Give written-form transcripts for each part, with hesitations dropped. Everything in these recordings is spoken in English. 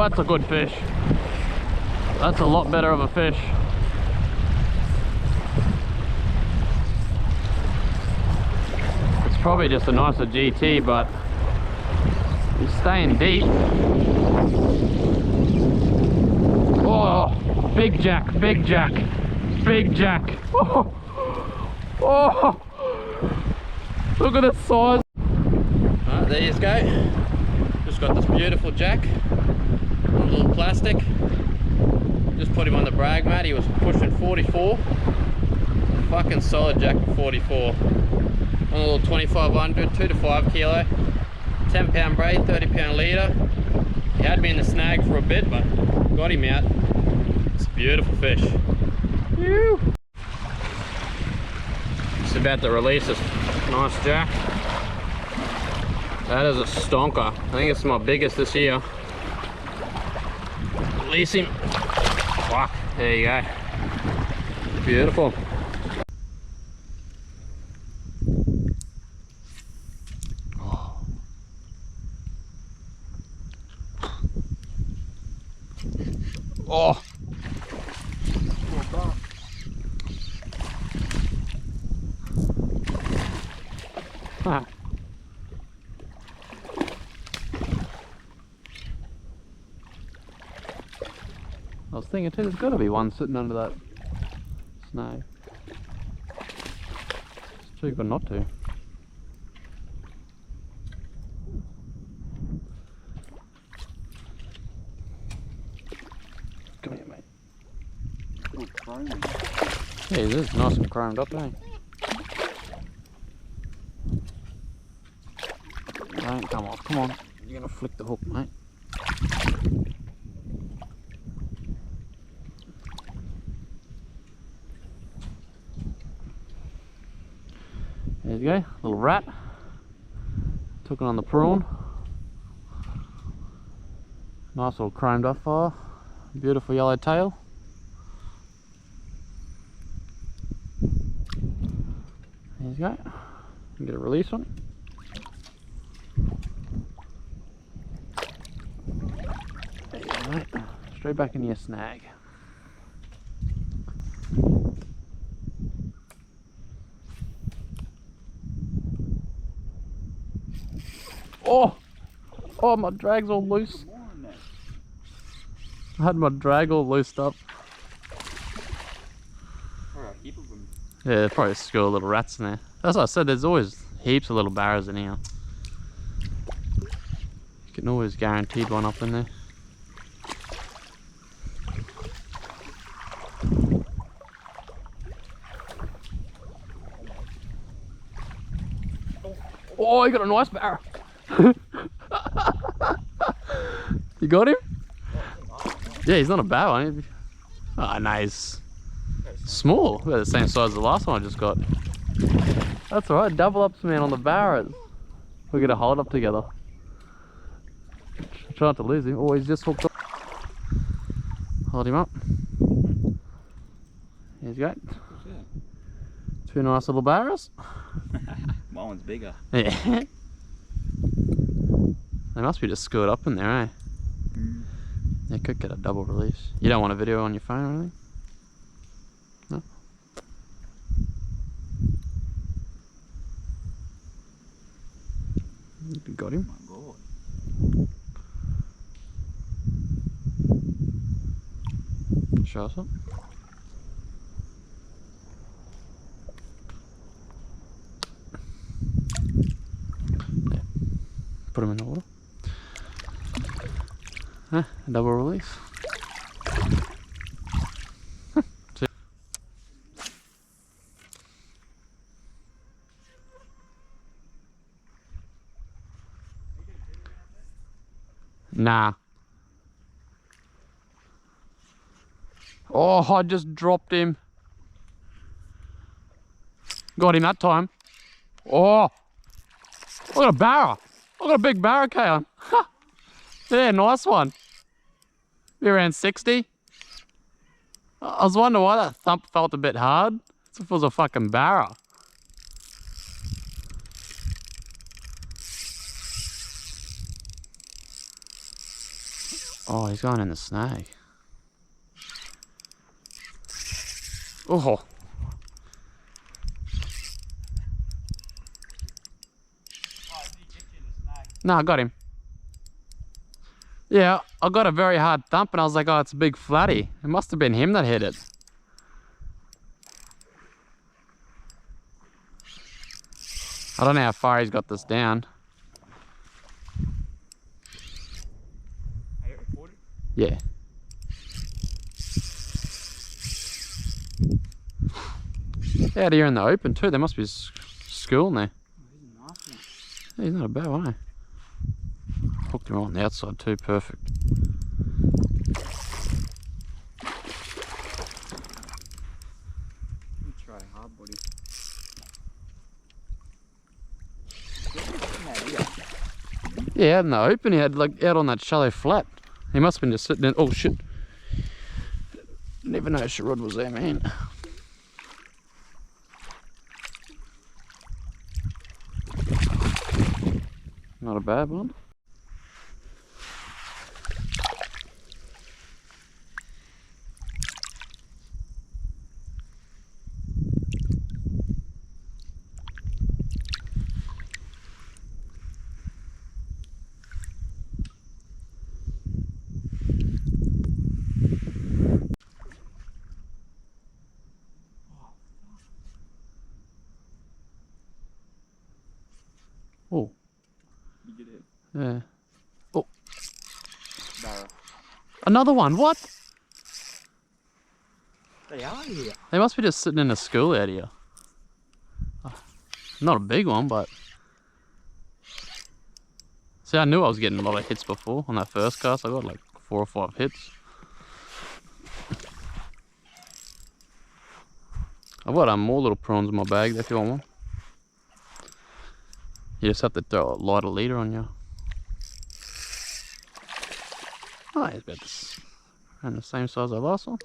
that's a good fish. That's a lot better of a fish. It's probably just a nicer GT, but he's staying deep. Oh, big jack, big jack, big jack. Oh, oh, look at the size. Alright, there you go. Just got this beautiful jack on a little plastic. Just put him on the brag mat. He was pushing 44. Fucking solid jack for 44. On a little 2500, 2 to 5 kilo, 10 pound braid, 30 pound leader. He had me in the snag for a bit, but got him out. It's a beautiful fish. Whew. Just about to release this nice jack. That is a stonker. I think it's my biggest this year. Release him. Fuck, there you go. Beautiful. Oh. Ah. I was thinking too, there's got to be one sitting under that snag. It's too good not to. Come here, mate. Yeah, it is nice and chromed up, eh? Don't come off, come on. You're gonna flick the hook, mate. There you go, little rat. Took it on the prawn. Nice little chromed off fire. Beautiful yellow tail. There you go. Get a release on it. There you go, mate. Straight back in your snag. Oh! Oh, my drag's all loose. I had my drag all loosed up. Yeah, probably screw little rats in there. That's what I said, there's always heaps of little barras in here. You can always guaranteed one up in there. Oh, you got a nice barra. You got him? Yeah, he's not a bad one. Oh, nice. Small. About the same size as the last one I just got. That's alright. Double ups, man, on the barras. We're gonna hold up together. Try not to lose him. Oh, he's just hooked up. Hold him up. There you go. Two nice little barras. My one's bigger. Yeah. They must be just screwed up in there, eh? Mm. They could get a double release. You don't want a video on your phone or anything? No? You got him? Oh my God. Show us up. Yeah. Put him in the water. A double release. Nah. Oh, I just dropped him. Got him that time. Oh, I got a barra. I got a big barra, Kayan. Yeah, nice one. Be around 60. I was wondering why that thump felt a bit hard. As if it was a fucking barra. Oh, he's going in the snag. Oh. No, I got him. Yeah, I got a very hard thump and I was like, oh, it's a big flatty. It must have been him that hit it. I don't know how far he's got this down. Yeah. Out here in the open too, there must be school in there. Yeah, he's not a bad one, eh? Hooked him on the outside too, perfect. Try hard, buddy. Yeah, out in the open, he had like out on that shallow flat. He must have been just sitting in. Oh shit. Didn't even know Sherrod was there, man. Not a bad one. Oh. You get it. Yeah. Oh. Barra. Another one, what? They are here. They must be just sitting in a school out here. Not a big one, but... See, I knew I was getting a lot of hits before on that first cast. I got like 4 or 5 hits. I've got more little prawns in my bag if you want one. You just have to throw a lighter leader on you. Oh, he's about this, around the same size as the last one.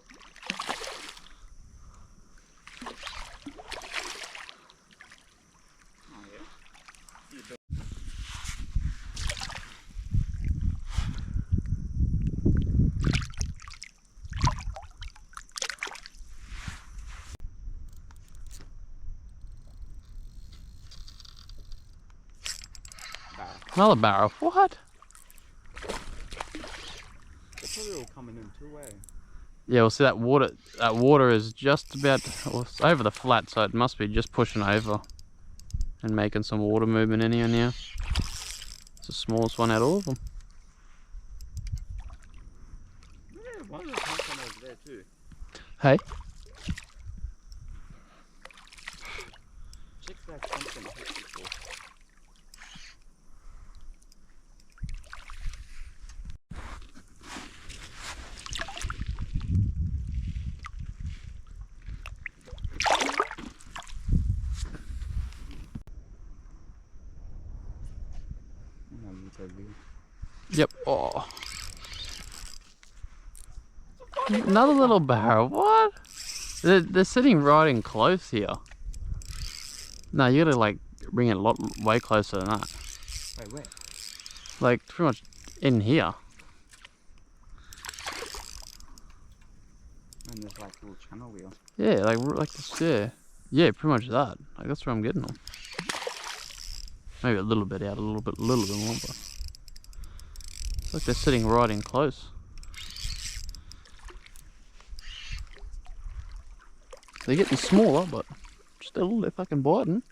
Another barra. What? They're probably all coming in too, eh? Yeah, well, see that water is just about, well, it's over the flat, so it must be just pushing over and making some water movement in here now. It's the smallest one out of all of them. Yeah, one of them comes from over there too. Hey? Check that something I hit before. Yep. Oh. Another little barra. What? They're sitting right in close here. No, you gotta like bring it way closer than that. Wait, where? Like pretty much in here. And there's like a little channel wheel. Yeah, like this. Yeah, yeah, pretty much that. Like that's where I'm getting them. Maybe a little bit out, a little bit more, but it's like they're sitting right in close. They're getting smaller, but still they're fucking biting.